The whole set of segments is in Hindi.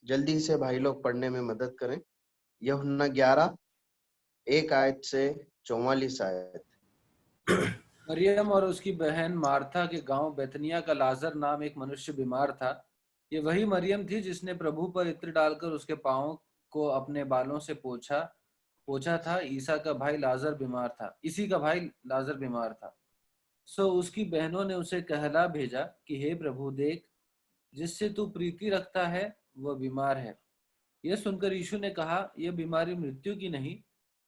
जल्दी से भाई लोग पढ़ने में मदद करें। यूहन्ना 11:1 से 44 आयत। मरियम और उसकी बहन मार्था के गांव बेथनिया का लाजर नाम एक मनुष्य बीमार था। ये वही मरियम थी जिसने प्रभु पर इत्र डालकर उसके पांवों को अपने बालों से पोछा था। इसी का भाई लाजर बीमार था। सो उसकी बहनों ने उसे कहला भेजा कि हे प्रभु, देख, जिससे तू प्रीति रखता है वह बीमार है। यह सुनकर यीशु ने कहा, यह बीमारी मृत्यु की नहीं,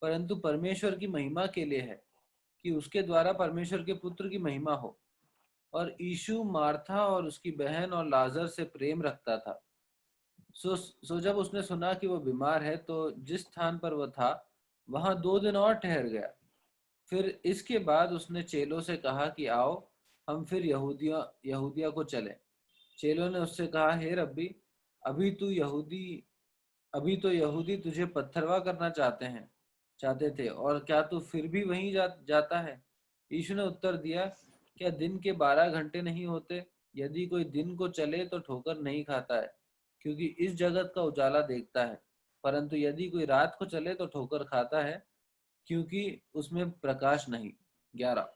परंतु परमेश्वर की महिमा के लिए है, कि उसके द्वारा परमेश्वर के पुत्र की महिमा हो। और यीशु मार्था और उसकी बहन और लाजर से प्रेम रखता था। सो जब उसने सुना कि वह बीमार है, तो जिस स्थान पर वह था वहां 2 दिन और ठहर गया। फिर इसके बाद उसने चेलों से कहा कि आओ, हम फिर यहूदिया को चलें। चेलों ने उससे कहा, हे रब्बी, अभी तू यहूदी अभी तो यहूदी तुझे पत्थरवाह करना चाहते थे, और क्या तू फिर भी वहीं जाता है? यीशु ने उत्तर दिया, क्या दिन के 12 घंटे नहीं होते? यदि कोई दिन को चले तो ठोकर नहीं खाता है, क्योंकि इस जगत का उजाला देखता है। परंतु यदि कोई रात को चले तो ठोकर खाता है, क्योंकि उसमें प्रकाश नहीं। 11।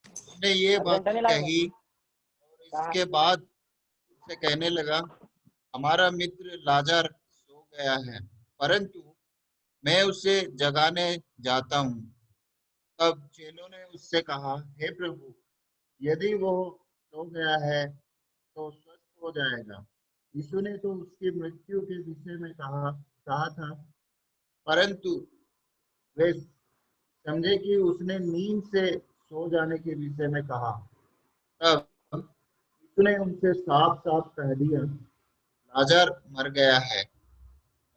उसने ये बातें कही और इसके बाद उसे कहने लगा, हमारा मित्र लाजर सो गया है, परंतु मैं उसे जगाने जाता हूँ। तब चेलों ने उससे कहा, हे प्रभु, यदि वो सो गया है तो स्वस्थ हो जाएगा। यीशु ने तो उसकी मृत्यु के विषय में कहा था, परंतु वे समझे कि उसने नींद से सो जाने के विषय में कहा। तब यीशु ने उनसे साफ साफ कह दिया, लाजर मर गया है,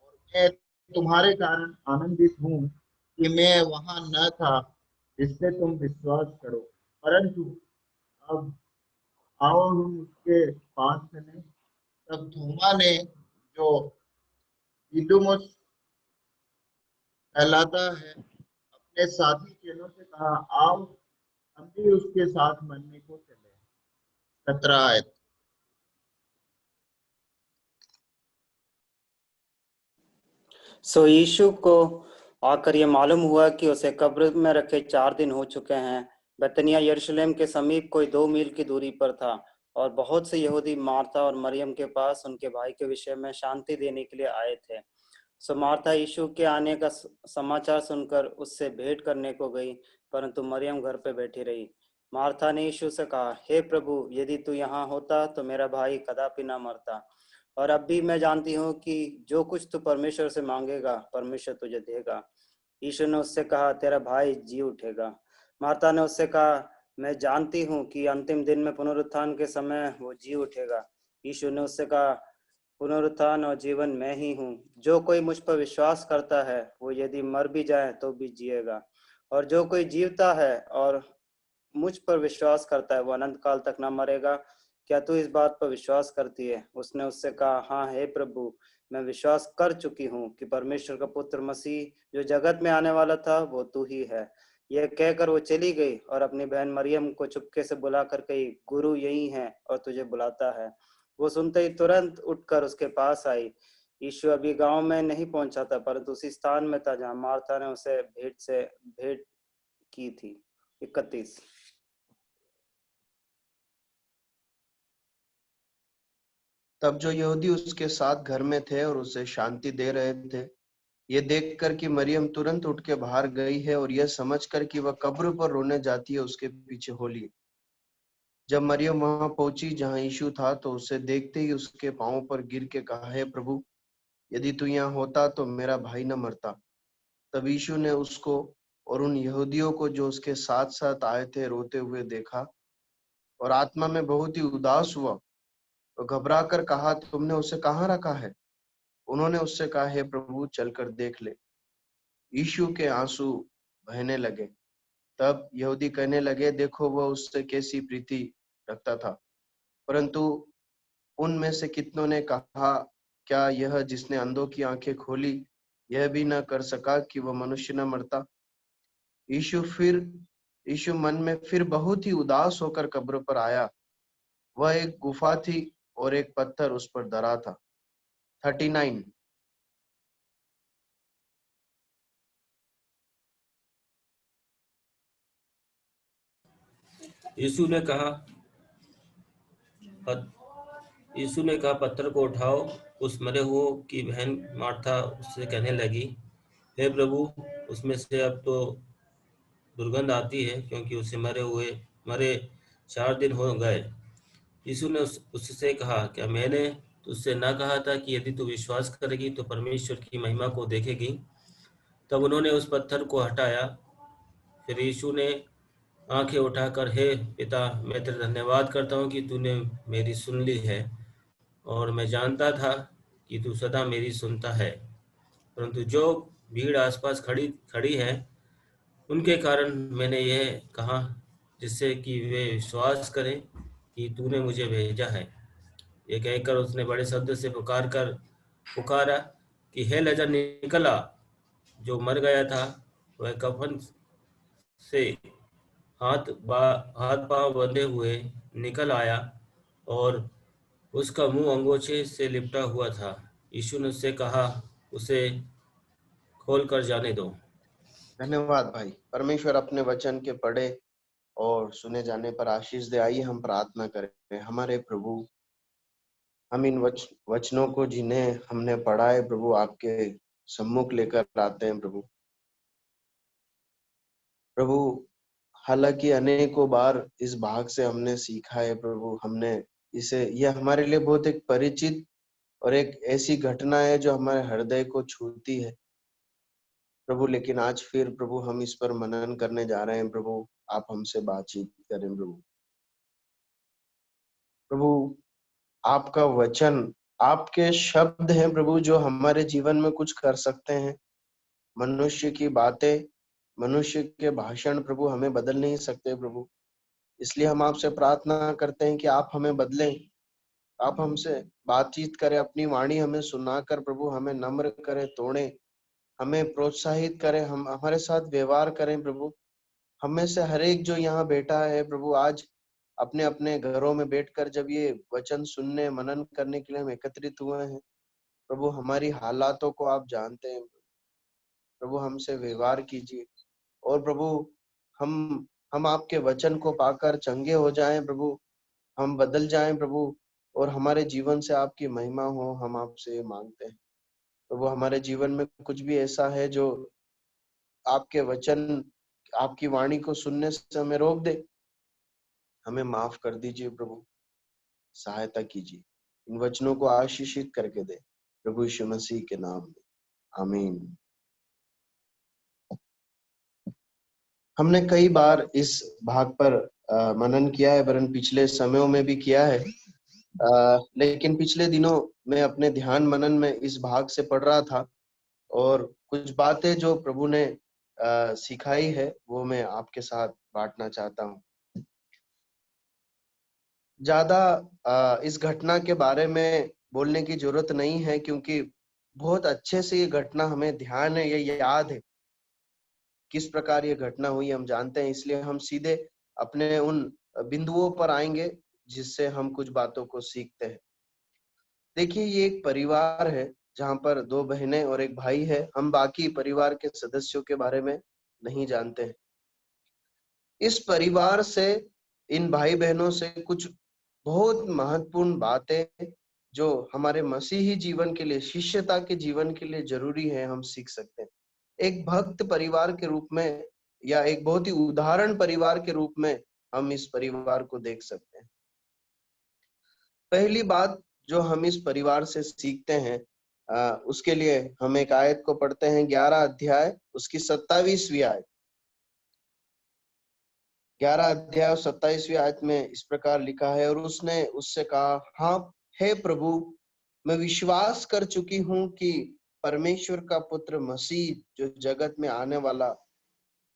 और मैं तुम्हारे कारण आनंदित हूँ कि मैं वहां न था, जिससे तुम विश्वास करो। परंतु अब आओ हम उसके पास चलें। तब थोमा ने, जो दिदुमुस कहलाता है, अपने साथी चेलों से कहा, आओ हम भी उसके साथ मरने को चले। 17 आयत। सो यीशु को आकर यह मालूम हुआ कि उसे कब्र में रखे 4 दिन हो चुके हैं। बेतनिया यरूशलेम के समीप कोई 2 मील की दूरी पर था, और बहुत से यहूदी मार्था और मरियम के पास उनके भाई के विषय में शांति देने के लिए आए थे। सो मार्था यीशु के आने का समाचार सुनकर उससे भेंट करने को गई, परंतु मरियम घर पे बैठी रही। मार्था ने यीशु से कहा, हे प्रभु, यदि तू यहाँ होता तो मेरा भाई कदापि ना मरता। और अब भी मैं जानती हूँ कि जो कुछ तू परमेश्वर से मांगेगा परमेश्वर तुझे देगा। यीशु ने उससे कहा, तेरा भाई जी उठेगा। मार्था ने उससे कहा, मैं जानती हूँ कि अंतिम दिन में पुनरुत्थान के समय वो जी उठेगा। यीशु ने उससे कहा, पुनरुत्थान और जीवन मैं ही हूँ। जो कोई मुझ पर विश्वास करता है वो यदि मर भी जाए तो भी जिएगा, और जो कोई जीवता है और मुझ पर विश्वास करता है वो अनंत काल तक न मरेगा। क्या तू इस बात पर विश्वास करती है? उसने उससे कहा, हाँ हे प्रभु, मैं विश्वास कर चुकी हूँ कि परमेश्वर का पुत्र मसीह जो जगत में आने वाला था वो तू ही है। यह कहकर वो चली गई और अपनी बहन मरियम को चुपके से बुलाकर कही, गुरु यही है और तुझे बुलाता है। वो सुनते ही तुरंत उठकर उसके पास आई। यीशु अभी गांव में नहीं पहुंचा था, परंतु उसी स्थान में था जहां मार्था ने उसे भेंट की थी। 31। तब जो यहूदी उसके साथ घर में थे और उसे शांति दे रहे थे, ये देखकर कि मरियम तुरंत उठ के बाहर गई है और यह समझकर कि वह कब्र पर रोने जाती है, उसके पीछे हो लिए। जब मरियम वहां पहुंची जहां यीशु था, तो उसे देखते ही उसके पांवों पर गिर के कहा, हे प्रभु, यदि तू यहाँ होता तो मेरा भाई न मरता। तब यीशु ने उसको और उन यहूदियों को जो उसके साथ साथ आए थे रोते हुए देखा, और आत्मा में बहुत ही उदास हुआ, तो घबरा कर कहा, तुमने उसे कहाँ रखा है? उन्होंने उससे कहा, हे प्रभु, चलकर देख ले। यीशु के आंसू बहने लगे। तब यहूदी कहने लगे, देखो वह उससे कैसी प्रीति रखता था। परंतु उनमें से कितनों ने कहा, क्या यह जिसने अंधों की आंखें खोली यह भी न कर सका कि वह मनुष्य न मरता? यीशु मन में फिर बहुत ही उदास होकर कब्र पर आया वह एक गुफा थी और एक पत्थर उस पर धरा था। 39। यीशु ने कहा पत्थर को उठाओ। उस मरे हुए की बहन मार्था उससे कहने लगी, हे प्रभु, उसमें से अब तो दुर्गंध आती है, क्योंकि उसे मरे 4 दिन हो गए। यीशु ने उससे कहा, क्या मैंने तुझसे ना कहा था कि यदि तू विश्वास करेगी तो परमेश्वर की महिमा को देखेगी? तब उन्होंने उस पत्थर को हटाया। फिर यीशु ने आंखें उठाकर, हे पिता, मैं तेरा धन्यवाद करता हूँ कि तूने मेरी सुन ली है, और मैं जानता था कि तू सदा मेरी सुनता है। परंतु जो भीड़ आसपास खड़ी है, उनके कारण मैंने यह कहा, जिससे कि वे विश्वास करें कि तूने मुझे भेजा है। ये कहकर उसने बड़े शब्द से पुकारा कि हे लाजर, निकल आ। जो मर गया था वह कफन से हाथ पांव बंधे हुए निकल आया, और उसका मुंह अंगोछे से लिपटा हुआ था। यीशु ने उससे कहा, उसे खोल कर जाने दो। धन्यवाद भाई। परमेश्वर अपने वचन के पढ़े और सुने जाने पर आशीष दे। आइए हम प्रार्थना करें। हमारे प्रभु, हम इन वचनों को जिन्हें हमने पढ़ा है प्रभु, आपके सम्मुख लेकर आते हैं प्रभु। प्रभु, हालांकि अनेकों बार इस भाग से हमने सीखा है प्रभु, हमने यह हमारे लिए बहुत एक परिचित और एक ऐसी घटना है जो हमारे हृदय को छूती है प्रभु, लेकिन आज फिर प्रभु हम इस पर मनन करने जा रहे हैं प्रभु। आप हमसे बातचीत करें प्रभु। प्रभु, आपका वचन, आपके शब्द हैं प्रभु, जो हमारे जीवन में कुछ कर सकते हैं। मनुष्य की बातें, मनुष्य के भाषण प्रभु हमें बदल नहीं सकते प्रभु। इसलिए हम आपसे प्रार्थना करते हैं कि आप हमें बदलें, आप हमसे बातचीत करें, अपनी वाणी हमें सुनाकर प्रभु हमें नम्र करें, तोड़ें, हमें प्रोत्साहित करें, हम हमारे साथ व्यवहार करें प्रभु। हमें से हर एक जो यहाँ बैठा है प्रभु, आज अपने अपने घरों में बैठकर जब ये वचन सुनने, मनन करने के लिए हम एकत्रित हुए हैं प्रभु, हमारी हालातों को आप जानते हैं प्रभु, हमसे व्यवहार कीजिए। और प्रभु, हम आपके वचन को पाकर चंगे हो जाएं प्रभु, हम बदल जाएं प्रभु, और हमारे जीवन से आपकी महिमा हो, हम आपसे मांगते हैं प्रभु। हमारे जीवन में कुछ भी ऐसा है जो आपके वचन, आपकी वाणी को सुनने से हमें रोक दे, हमें माफ कर दीजिए प्रभु, सहायता कीजिए। इन वचनों को आशीषित करके दे प्रभु यीशु मसीह के नाम में, आमीन। हमने कई बार इस भाग पर मनन किया है, वरन पिछले समयों में भी किया है, लेकिन पिछले दिनों मैं अपने ध्यान मनन में इस भाग से पढ़ रहा था, और कुछ बातें जो प्रभु ने सिखाई है वो मैं आपके साथ बांटना चाहता हूँ। ज्यादा इस घटना के बारे में बोलने की जरूरत नहीं है, क्योंकि बहुत अच्छे से ये घटना हमें ध्यान है, ये याद है किस प्रकार ये घटना हुई, हम जानते हैं। इसलिए हम सीधे अपने उन बिंदुओं पर आएंगे जिससे हम कुछ बातों को सीखते हैं। देखिए, ये एक परिवार है जहाँ पर 2 बहनें और एक भाई है। हम बाकी परिवार के सदस्यों के बारे में नहीं जानते हैं। इस परिवार से, इन भाई बहनों से कुछ बहुत महत्वपूर्ण बातें जो हमारे मसीही जीवन के लिए, शिष्यता के जीवन के लिए जरूरी है, हम सीख सकते हैं। एक भक्त परिवार के रूप में, या एक बहुत ही उदाहरण परिवार के रूप में हम इस परिवार को देख सकते हैं। पहली बात जो हम इस परिवार से सीखते हैं, उसके लिए हम एक आयत को पढ़ते हैं, 11 अध्याय उसकी 27वीं आयत। 11 अध्याय 27वीं आयत में इस प्रकार लिखा है, और उसने उससे कहा, हाँ हे प्रभु, मैं विश्वास कर चुकी हूँ कि परमेश्वर का पुत्र मसीह जो जगत में आने वाला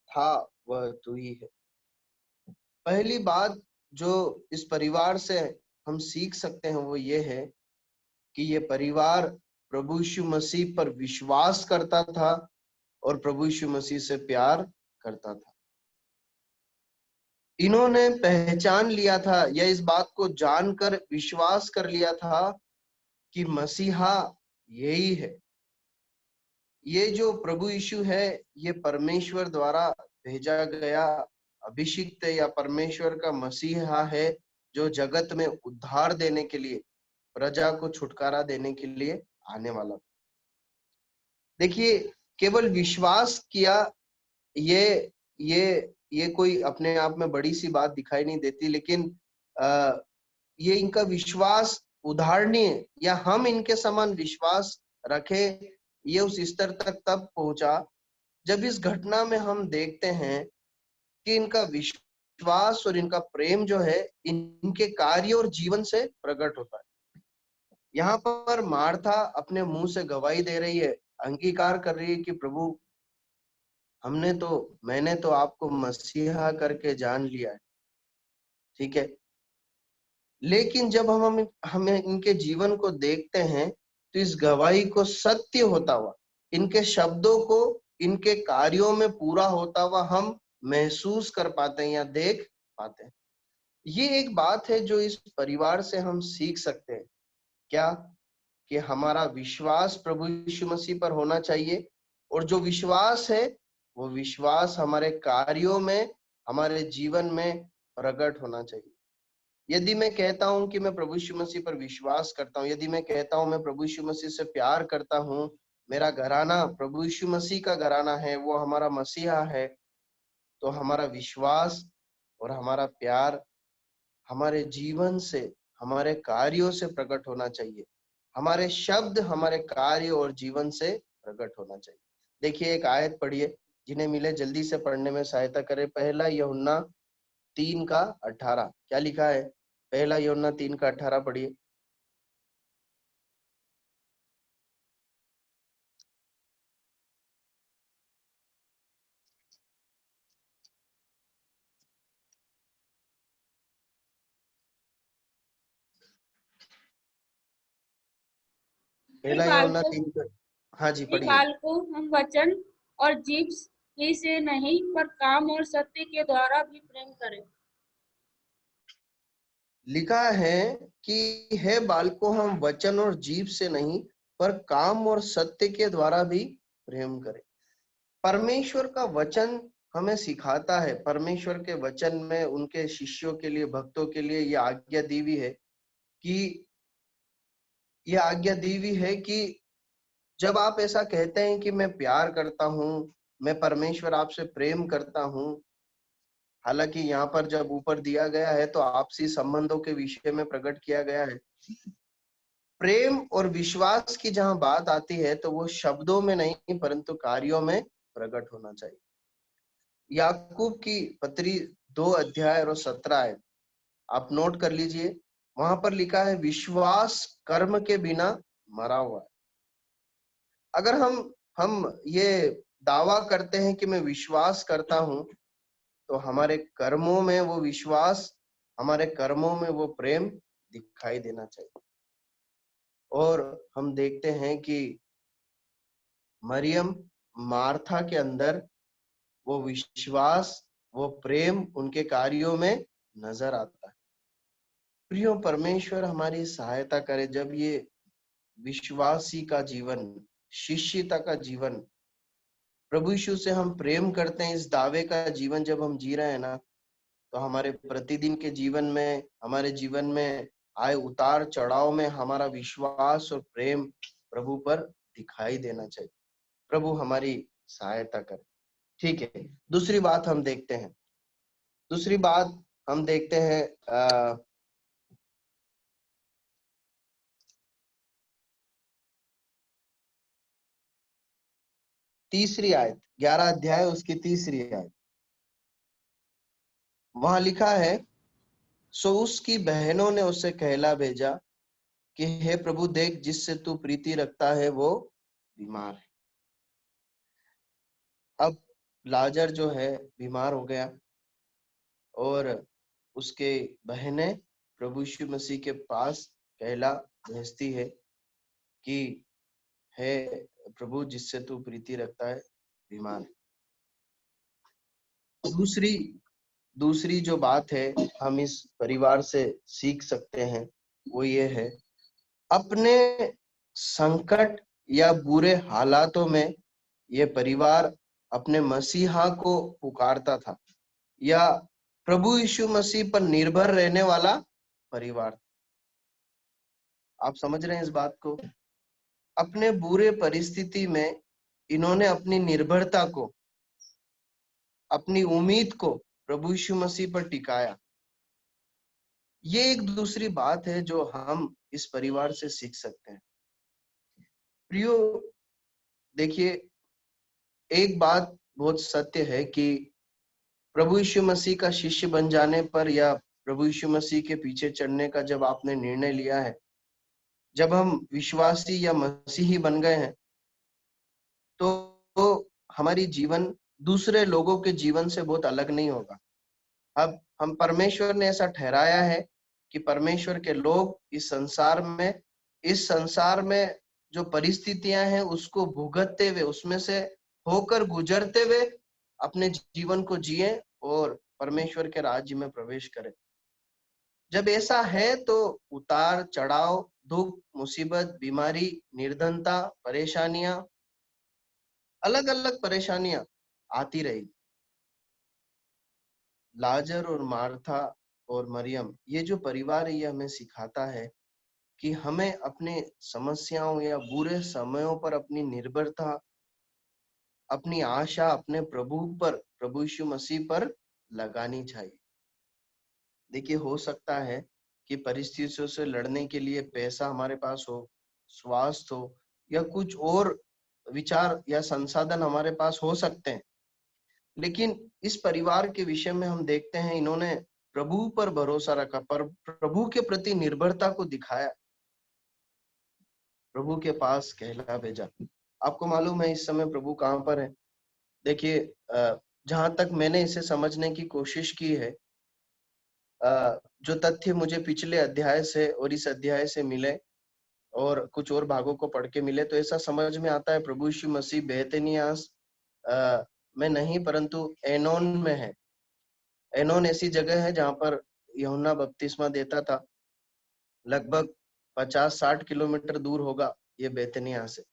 था वह तू ही है। पहली बात जो इस परिवार से हम सीख सकते हैं वो ये है कि ये परिवार प्रभु यीशु मसीह पर विश्वास करता था और प्रभु यीशु मसीह से प्यार करता था। इन्होंने पहचान लिया था या इस बात को जानकर विश्वास कर लिया था कि मसीहा यही है, ये जो प्रभु यीशु है ये परमेश्वर द्वारा भेजा गया अभिषिक्त या परमेश्वर का मसीहा है, जो जगत में उद्धार देने के लिए, प्रजा को छुटकारा देने के लिए आने वाला। देखिए, केवल विश्वास किया ये कोई अपने आप में बड़ी सी बात दिखाई नहीं देती, लेकिन ये इनका विश्वास उदाहरणीय या हम इनके समान विश्वास रखें, ये उस स्तर तक तब पहुंचा जब इस घटना में हम देखते हैं कि इनका विश्वास और इनका प्रेम जो है इनके कार्य और जीवन से प्रकट होता है। यहाँ पर मार्था अपने मुंह से गवाही दे रही है, अंगीकार कर रही है कि प्रभु मैंने तो आपको मसीहा करके जान लिया है, ठीक है, लेकिन जब हम इनके जीवन को देखते हैं तो इस गवाही को सत्य होता हुआ, इनके शब्दों को इनके कार्यों में पूरा होता हुआ हम महसूस कर पाते हैं या देख पाते हैं। ये एक बात है जो इस परिवार से हम सीख सकते हैं, क्या कि हमारा विश्वास प्रभु यीशु मसीह पर होना चाहिए, और जो विश्वास है वो विश्वास हमारे कार्यों में, हमारे जीवन में प्रकट होना चाहिए। यदि मैं कहता हूं कि मैं प्रभु यीशु मसीह पर विश्वास करता हूं, यदि मैं कहता हूं मैं प्रभु यीशु मसीह से प्यार करता हूं, मेरा घराना प्रभु यीशु मसीह का घराना है, वो हमारा मसीहा है, तो हमारा विश्वास और हमारा प्यार हमारे जीवन से, हमारे कार्यों से प्रकट होना चाहिए, हमारे शब्द हमारे कार्य और जीवन से प्रकट होना चाहिए। देखिए, एक आयत पढ़िए, जिन्हें मिले जल्दी से पढ़ने में सहायता करे। पहला यूहन्ना 3:18 क्या लिखा है? पहला यूहन्ना 3:18 पढ़िए। पहला यूहन्ना 3 हाँ जी पढ़िए। बालकों, हम वचन और जीभ ही से नहीं पर काम और सत्य के द्वारा भी प्रेम करें। लिखा है कि हे बालकों, हम वचन और जीभ से नहीं पर काम और सत्य के द्वारा भी प्रेम करें। परमेश्वर का वचन हमें सिखाता है, परमेश्वर के वचन में उनके शिष्यों के लिए, भक्तों के लिए ये आज्ञा दी हुई है कि जब आप ऐसा कहते हैं कि मैं प्यार करता हूं, मैं परमेश्वर आपसे प्रेम करता हूं, हालांकि यहाँ पर जब ऊपर दिया गया है तो आपसी संबंधों के विषय में प्रकट किया गया है, प्रेम और विश्वास की जहां बात आती है तो वो शब्दों में नहीं परंतु कार्यों में प्रकट होना चाहिए। याकूब की पत्री 2:17 है, आप नोट कर लीजिए। वहां पर लिखा है, विश्वास कर्म के बिना मरा हुआ है। अगर हम ये दावा करते हैं कि मैं विश्वास करता हूं, तो हमारे कर्मों में वो विश्वास, हमारे कर्मों में वो प्रेम दिखाई देना चाहिए। और हम देखते हैं कि मरियम मार्था के अंदर वो विश्वास, वो प्रेम उनके कार्यों में नजर आता है। प्रियो, परमेश्वर हमारी सहायता करे जब ये विश्वासी का जीवन, शिष्यता का जीवन, प्रभु यीशु से हम प्रेम करते हैं, इस दावे का जीवन जब हम जी रहे हैं ना, तो हमारे प्रतिदिन के जीवन में, हमारे जीवन में आए उतार चढ़ाव में हमारा विश्वास और प्रेम प्रभु पर दिखाई देना चाहिए। प्रभु हमारी सहायता करे। ठीक है, दूसरी बात हम देखते हैं, तीसरी आयत, 11 अध्याय उसकी तीसरी आयत। वहां लिखा है, सो उसकी बहनों ने उसे कहला भेजा कि हे प्रभु देख, जिससे तू प्रीति रखता है वो बीमार है। अब लाजर जो है बीमार हो गया और उसके बहनें प्रभु यीशु मसीह के पास कहला भेजती है कि हे प्रभु, जिससे तू प्रीति रखता है बीमार है। दूसरी जो बात है हम इस परिवार से सीख सकते हैं वो ये है, अपने संकट या बुरे हालातों में ये परिवार अपने मसीहा को पुकारता था, या प्रभु यीशु मसीह पर निर्भर रहने वाला परिवार। आप समझ रहे हैं इस बात को? अपने बुरे परिस्थिति में इन्होंने अपनी निर्भरता को, अपनी उम्मीद को प्रभु यीशु मसीह पर टिकाया। ये एक दूसरी बात है जो हम इस परिवार से सीख सकते हैं। प्रियो, देखिए, एक बात बहुत सत्य है कि प्रभु यीशु मसीह का शिष्य बन जाने पर या प्रभु यीशु मसीह के पीछे चढ़ने का जब आपने निर्णय लिया है, जब हम विश्वासी या मसीही बन गए हैं, तो हमारी जीवन दूसरे लोगों के जीवन से बहुत अलग नहीं होगा। अब हम, परमेश्वर ने ऐसा ठहराया है कि परमेश्वर के लोग इस संसार में जो परिस्थितियां हैं उसको भुगतते हुए, उसमें से होकर गुजरते हुए अपने जीवन को जिए और परमेश्वर के राज्य में प्रवेश करें। जब ऐसा है तो उतार चढ़ाव, दुख, मुसीबत, बीमारी, निर्धनता, परेशानियां, अलग अलग परेशानियां आती रही। लाजर और मार्था और मरियम, ये जो परिवार है, ये हमें सिखाता है कि हमें अपने समस्याओं या बुरे समयों पर अपनी निर्भरता, अपनी आशा अपने प्रभु पर, प्रभु यीशु मसीह पर लगानी चाहिए। देखिए, हो सकता है कि परिस्थितियों से लड़ने के लिए पैसा हमारे पास हो, स्वास्थ्य हो, या कुछ और विचार या संसाधन हमारे पास हो सकते हैं, लेकिन इस परिवार के विषय में हम देखते हैं इन्होंने प्रभु पर भरोसा रखा, पर प्रभु के प्रति निर्भरता को दिखाया, प्रभु के पास कहला भेजा। आपको मालूम है इस समय प्रभु कहाँ पर है? देखिए, जहां तक मैंने इसे समझने की कोशिश की है, जो तथ्य मुझे पिछले अध्याय से और इस अध्याय से मिले और कुछ और भागों को पढ़ के मिले, तो ऐसा समझ में आता है प्रभु यीशु मसीह बेतनियास में नहीं परंतु एनोन में है। एनोन ऐसी जगह है जहां पर यूहन्ना बपतिस्मा देता था। लगभग 50-60 किलोमीटर दूर होगा ये बेतनिया से।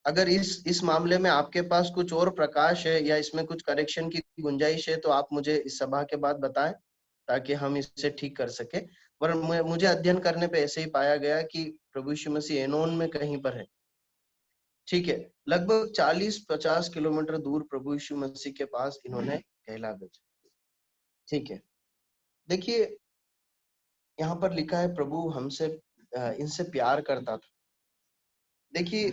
अगर इस मामले में आपके पास कुछ और प्रकाश है या इसमें कुछ करेक्शन की गुंजाइश है तो आप मुझे इस सभा के बाद बताएं ताकि हम इसे ठीक कर सके। पर मुझे अध्ययन करने पे ऐसे ही पाया गया कि प्रभु यीशु मसीह एनोन में कहीं पर है। ठीक है, लगभग 40-50 किलोमीटर दूर प्रभु यीशु मसीह के पास इन्होंने कहला भेजा। ठीक है, देखिए यहाँ पर लिखा है प्रभु हमसे इनसे प्यार करता था। देखिए,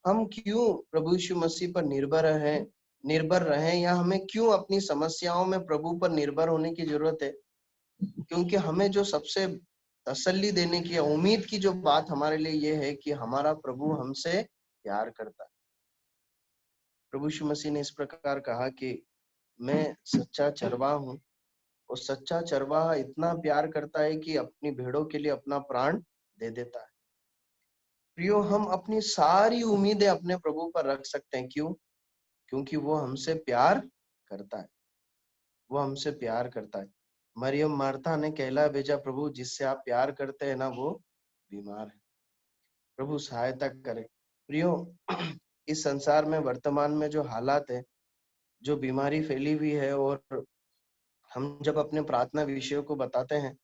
हम क्यों प्रभु यीशु मसीह पर निर्भर रहें या हमें क्यों अपनी समस्याओं में प्रभु पर निर्भर होने की जरूरत है? क्योंकि हमें जो सबसे तसल्ली देने की, उम्मीद की जो बात हमारे लिए ये है कि हमारा प्रभु हमसे प्यार करता है। प्रभु यीशु मसीह ने इस प्रकार कहा कि मैं सच्चा चरवाहा हूँ और सच्चा चरवाहा इतना प्यार करता है कि अपनी भेड़ों के लिए अपना प्राण दे देता है। प्रियो, हम अपनी सारी उम्मीदें अपने प्रभु पर रख सकते हैं। क्यों? क्योंकि वो हमसे प्यार करता है, वो हमसे प्यार करता है। मरियम मार्था ने कहला भेजा, प्रभु जिससे आप प्यार करते हैं ना वो बीमार है, प्रभु सहायता करे। प्रियो, इस संसार में वर्तमान में जो हालात है, जो बीमारी फैली हुई है, और हम जब अपने प्रार्थना विषयों को बताते हैं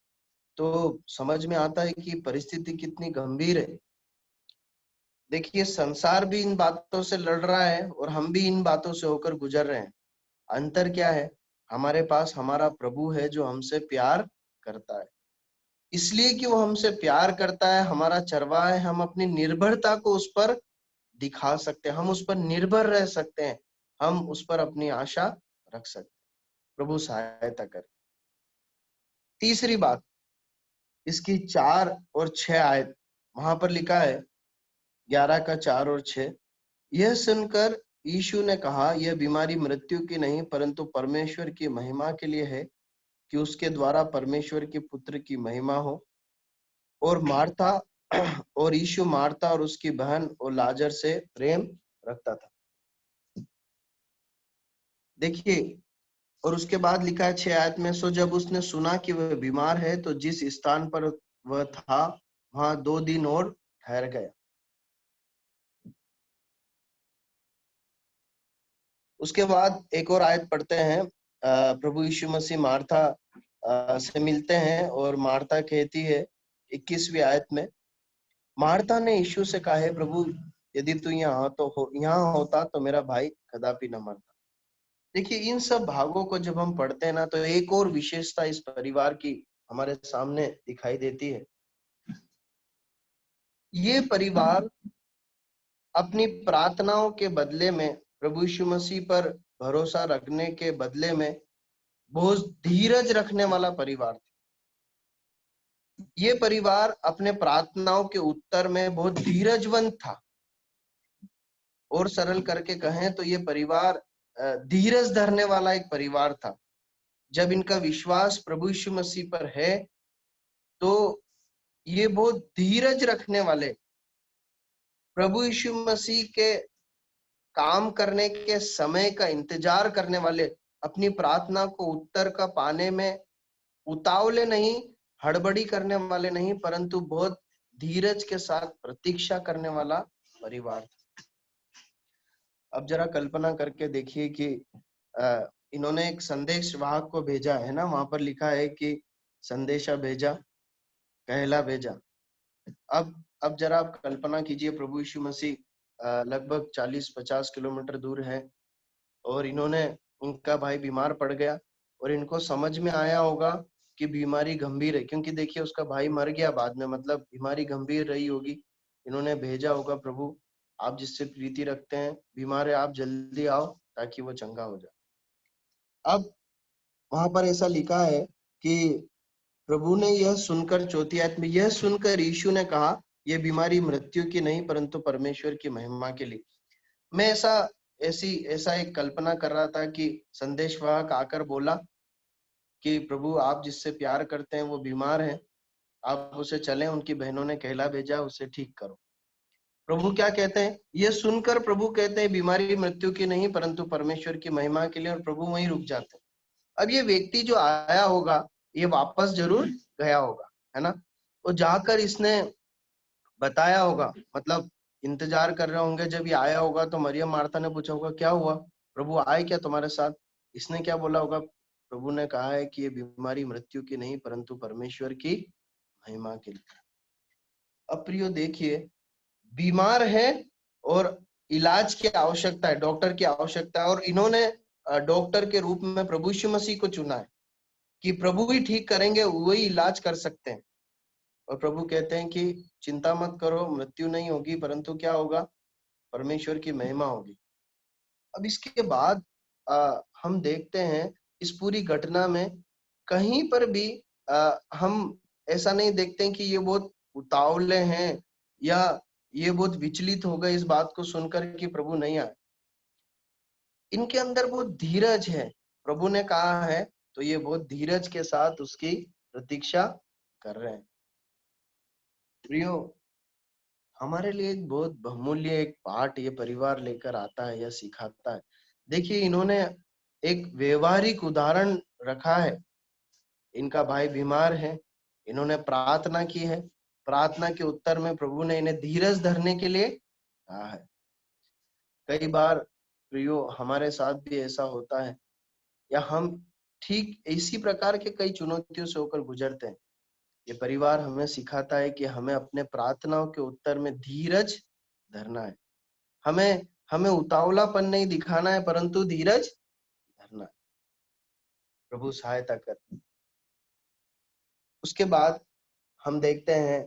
तो समझ में आता है कि परिस्थिति कितनी गंभीर है। देखिए, संसार भी इन बातों से लड़ रहा है और हम भी इन बातों से होकर गुजर रहे हैं। अंतर क्या है? हमारे पास हमारा प्रभु है जो हमसे प्यार करता है। इसलिए कि वो हमसे प्यार करता है, हमारा चरवाहा है, हम अपनी निर्भरता को उस पर दिखा सकते हैं, हम उस पर निर्भर रह सकते हैं, हम उस पर अपनी आशा रख सकते हैं। प्रभु सहायता करे। तीसरी बात, इसकी 4 और 6 आयत, वहां पर लिखा है 11 का 4 और 6, यह सुनकर यीशु ने कहा, यह बीमारी मृत्यु की नहीं परंतु परमेश्वर की महिमा के लिए है कि उसके द्वारा परमेश्वर के पुत्र की महिमा हो। और मार्था और यीशु मार्था और उसकी बहन और लाजर से प्रेम रखता था। देखिए, और उसके बाद लिखा है 6 आयत में, सो जब उसने सुना कि वह बीमार है तो जिस स्थान पर वह था वहां 2 दिन और ठहर गया। उसके बाद एक और आयत पढ़ते हैं। प्रभु यीशु मसीह मार्था से मिलते हैं और मार्था कहती है 21वीं आयत में, मार्था ने यीशु से कहा, है प्रभु यदि तू यहाँ होता तो मेरा भाई कदापि न मरता। देखिए इन सब भागों को जब हम पढ़ते हैं ना, तो एक और विशेषता इस परिवार की हमारे सामने दिखाई देती है। ये परिवार अपनी प्रार्थनाओं के बदले में, प्रभु यीशु मसीह पर भरोसा रखने के बदले में बहुत धीरज रखने वाला परिवार था। ये परिवार अपने प्रार्थनाओं के उत्तर में बहुत धीरजवंत था, और सरल करके कहें तो ये परिवार धीरज धरने वाला एक परिवार था। जब इनका विश्वास प्रभु यीशु मसीह पर है तो ये बहुत धीरज रखने वाले, प्रभु यीशु मसीह के काम करने के समय का इंतजार करने वाले, अपनी प्रार्थना को उत्तर का पाने में उतावले नहीं, हड़बड़ी करने वाले नहीं, परंतु बहुत धीरज के साथ प्रतीक्षा करने वाला परिवार था। अब जरा कल्पना करके देखिए कि इन्होंने एक संदेश वाहक को भेजा है ना, वहां पर लिखा है कि संदेशा भेजा, कहला भेजा। अब जरा आप कल्पना कीजिए, प्रभु यीशु मसीह लगभग 40-50 किलोमीटर दूर है और उनका भाई बीमार पड़ गया और इनको समझ में आया होगा कि बीमारी गंभीर है, क्योंकि देखिए उसका भाई मर गया बाद में, मतलब बीमारी गंभीर रही होगी। इन्होंने भेजा होगा, प्रभु आप जिससे प्रीति रखते हैं बीमार है, आप जल्दी आओ ताकि वो चंगा हो जाए। अब वहां पर ऐसा लिखा है कि प्रभु ने यह सुनकर, 4 आयत में, यह सुनकर यीशु ने कहा, यह बीमारी मृत्यु की नहीं परंतु परमेश्वर की महिमा के लिए। मैं ऐसा एक कल्पना कर रहा था कि संदेशवाहक आकर बोला कि प्रभु आप जिससे प्यार करते हैं वो बीमार है, आप उसे चलें, उनकी बहनों ने कहला भेजा, उसे ठीक करो। प्रभु क्या कहते हैं, यह सुनकर प्रभु कहते हैं बीमारी मृत्यु की नहीं परंतु परमेश्वर की महिमा के लिए, और प्रभु वहीं रुक जाते हैं। अब ये व्यक्ति जो आया होगा ये वापस जरूर गया होगा, है ना, और जाकर इसने बताया होगा, मतलब इंतजार कर रहे होंगे। जब ये आया होगा तो मरियम मार्था ने पूछा होगा क्या हुआ, प्रभु आए क्या तुम्हारे साथ? इसने क्या बोला होगा, प्रभु ने कहा है कि ये बीमारी मृत्यु की नहीं परंतु परमेश्वर की महिमा के लिए। अब प्रियो देखिए, बीमार है और इलाज की आवश्यकता है, डॉक्टर की आवश्यकता है, और इन्होंने डॉक्टर के रूप में प्रभु यीशु मसीह को चुना है कि प्रभु ही ठीक करेंगे, वही इलाज कर सकते हैं। और प्रभु कहते हैं कि चिंता मत करो, मृत्यु नहीं होगी परंतु क्या होगा, परमेश्वर की महिमा होगी। अब इसके बाद हम देखते हैं इस पूरी घटना में कहीं पर भी हम ऐसा नहीं देखते हैं कि ये बहुत उतावले हैं या ये बहुत विचलित हो गए इस बात को सुनकर कि प्रभु नहीं आए। इनके अंदर बहुत धीरज है, प्रभु ने कहा है तो ये बहुत धीरज के साथ उसकी प्रतीक्षा कर रहे हैं। प्रियो, हमारे लिए एक बहुत बहुमूल्य एक पाठ ये परिवार लेकर आता है या सिखाता है। देखिए इन्होंने एक व्यवहारिक उदाहरण रखा है। इनका भाई बीमार है, इन्होंने प्रार्थना की है, प्रार्थना के उत्तर में प्रभु ने इन्हें धीरज धरने के लिए कहा है। कई बार प्रियो हमारे साथ भी ऐसा होता है, या हम ठीक इसी प्रकार के कई चुनौतियों से होकर गुजरते हैं। ये परिवार हमें सिखाता है कि हमें अपने प्रार्थनाओं के उत्तर में धीरज धरना है। हमें उतावलापन नहीं दिखाना है परंतु धीरज धरना है। प्रभु सहायता कर। उसके बाद हम देखते हैं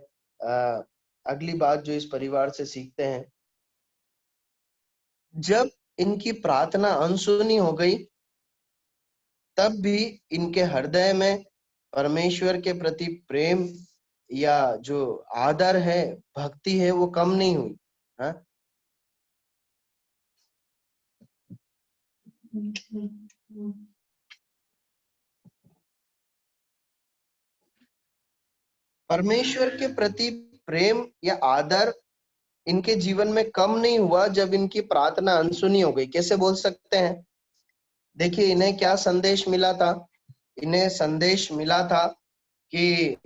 अगली बात जो इस परिवार से सीखते हैं, जब इनकी प्रार्थना अनसुनी हो गई तब भी इनके हृदय में परमेश्वर के प्रति प्रेम या जो आदर है, भक्ति है, वो कम नहीं हुई। हाँ, परमेश्वर के प्रति प्रेम या आदर इनके जीवन में कम नहीं हुआ जब इनकी प्रार्थना अनसुनी हो गई। कैसे बोल सकते हैं? देखिए इन्हें क्या संदेश मिला था? इन्हें संदेश मिला था कि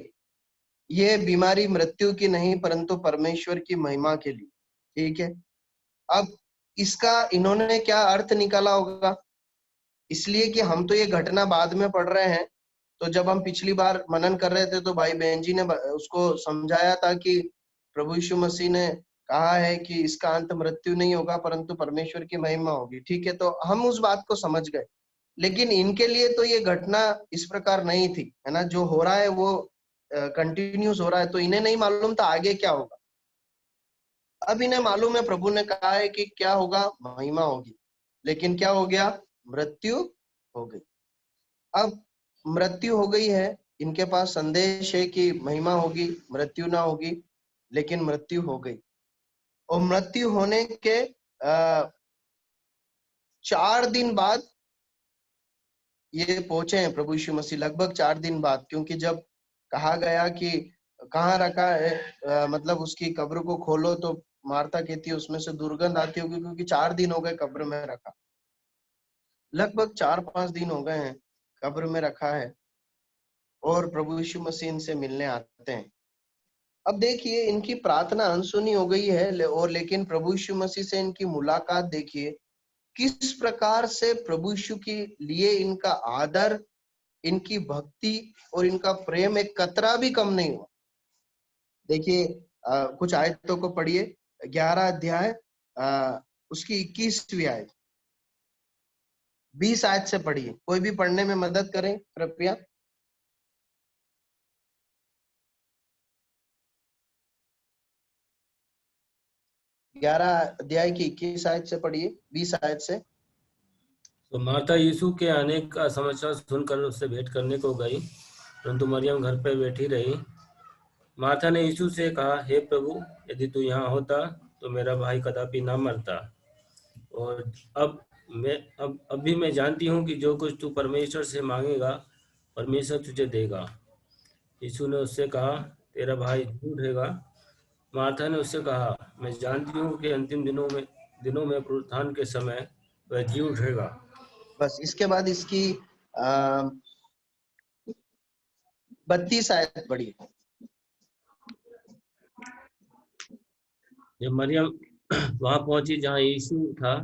ये बीमारी मृत्यु की नहीं परंतु परमेश्वर की महिमा के लिए, ठीक है। अब इसका इन्होंने क्या अर्थ निकाला होगा? इसलिए कि हम तो ये घटना बाद में पढ़ रहे हैं, तो जब हम पिछली बार मनन कर रहे थे तो भाई बहन जी ने उसको समझाया था कि प्रभु यीशु मसीह ने कहा है कि इसका अंत मृत्यु नहीं होगा परंतु परमेश्वर की महिमा होगी, ठीक है। तो हम उस बात को समझ गए, लेकिन इनके लिए तो ये घटना इस प्रकार नहीं थी, है ना। जो हो रहा है वो कंटिन्यूस हो रहा है, तो इन्हें नहीं मालूम था आगे क्या होगा। अब इन्हें मालूम है, प्रभु ने कहा है कि क्या होगा, महिमा होगी, लेकिन क्या हो गया, मृत्यु हो गई। अब मृत्यु हो गई है, इनके पास संदेश है कि महिमा होगी, मृत्यु ना होगी, लेकिन मृत्यु हो गई। और मृत्यु होने के 4 दिन बाद ये पहुंचे हैं प्रभु यीशु मसीह, लगभग 4 दिन बाद, क्योंकि जब कहा गया कि कहाँ रखा है, मतलब उसकी कब्र को खोलो, तो मार्था कहती है उसमें से दुर्गंध आती होगी, क्योंकि 4 दिन हो गए कब्र में रखा। लगभग 4-5 दिन हो गए हैं कब्र में रखा है, और प्रभु यीशु मसीह इनसे मिलने आते हैं। अब देखिए इनकी प्रार्थना अनसुनी हो गई है, और लेकिन प्रभु यीशु मसीह से इनकी मुलाकात देखिए किस प्रकार से प्रभु यीशु के लिए इनका आदर, इनकी भक्ति और इनका प्रेम एक कतरा भी कम नहीं हुआ। देखिए कुछ आयतों को पढ़िए, 11 अध्याय उसकी 21वीं आयत, 20 आयत से पढ़िए। कोई भी पढ़ने में मदद करें कृपया। 11 अध्याय की 21 आयत से पढ़िए, 20 आयत से। तो मार्था यीशु के आने का समाचार सुनकर उससे भेंट करने को गई, परंतु मरियम घर पर बैठी रही। मार्था ने यीशु से कहा, हे प्रभु, यदि तू यहाँ होता तो मेरा भाई कदापि ना मरता। और अब भी मैं जानती हूँ कि जो कुछ तू परमेश्वर से मांगेगा परमेश्वर तुझे देगा। यीशु ने उससे कहा, तेरा भाई जी उठेगा। मार्था ने उससे कहा, मैं जानती हूँ कि अंतिम दिनों में पुनरुत्थान के समय वह जी उठेगा। बस इसके बाद इसकी 32 आयत पढ़िए। जब मरियम वहां पहुंची जहां यीशु था,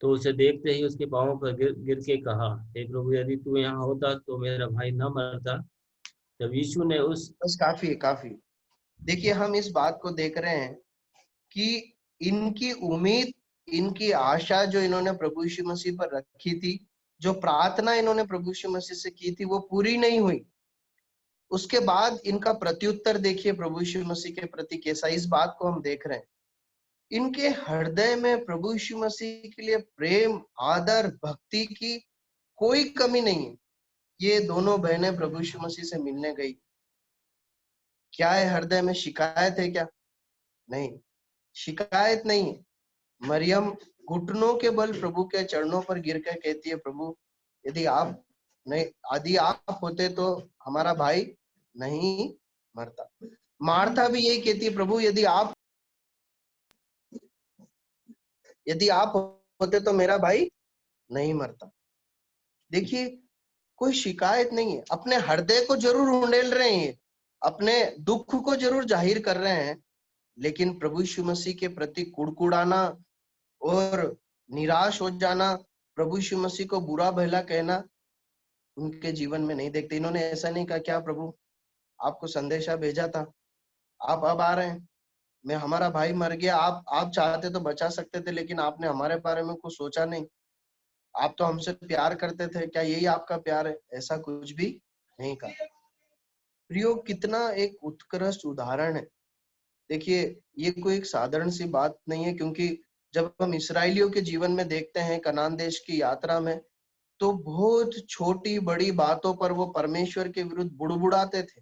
तो उसे देखते ही उसके पांवों पर गिर के कहा, हे प्रभु, यदि तू यहाँ होता तो मेरा भाई न मरता। जब यीशु ने बस काफी है, काफी। देखिए हम इस बात को देख रहे हैं कि इनकी उम्मीद, इनकी आशा जो इन्होंने प्रभु यीशु मसीह पर रखी थी, जो प्रार्थना इन्होंने प्रभु यीशु मसीह से की थी, वो पूरी नहीं हुई। उसके बाद इनका प्रत्युत्तर देखिए प्रभु यीशु मसीह के प्रति कैसा, इस बात को हम देख रहे हैं। इनके हृदय में प्रभु यीशु मसीह के लिए प्रेम, आदर, भक्ति की कोई कमी नहीं है। ये दोनों बहनें प्रभु यीशु मसीह से मिलने गई। क्या है हृदय में, शिकायत है क्या? नहीं, शिकायत नहीं है। मरियम घुटनों के बल प्रभु के चरणों पर गिर कर कहती है, प्रभु यदि आप होते तो हमारा भाई नहीं मरता। मार्था भी यही कहती है, प्रभु यदि आप होते तो मेरा भाई नहीं मरता। देखिए कोई शिकायत नहीं है, अपने हृदय को जरूर उंडेल रहे हैं, अपने दुख को जरूर जाहिर कर रहे हैं, लेकिन प्रभु यीशु मसीह के प्रति कुड़कुड़ाना और निराश हो जाना, प्रभु यीशु मसीह को बुरा भला कहना उनके जीवन में नहीं देखते। इन्होंने ऐसा नहीं कहा, क्या प्रभु आपको संदेशा भेजा था, आप अब आ रहे हैं, मैं हमारा भाई मर गया, आप चाहते तो बचा सकते थे, लेकिन आपने हमारे बारे में कुछ सोचा नहीं, आप तो हमसे प्यार करते थे, क्या यही आपका प्यार है? ऐसा कुछ भी नहीं कहा। प्रियो, कितना एक उत्कृष्ट उदाहरण है। देखिए ये कोई एक साधारण सी बात नहीं है, क्योंकि जब हम इसराइलियों के जीवन में देखते हैं कनान देश की यात्रा में, तो बहुत छोटी बड़ी बातों पर वो परमेश्वर के विरुद्ध बुड़बुड़ाते थे।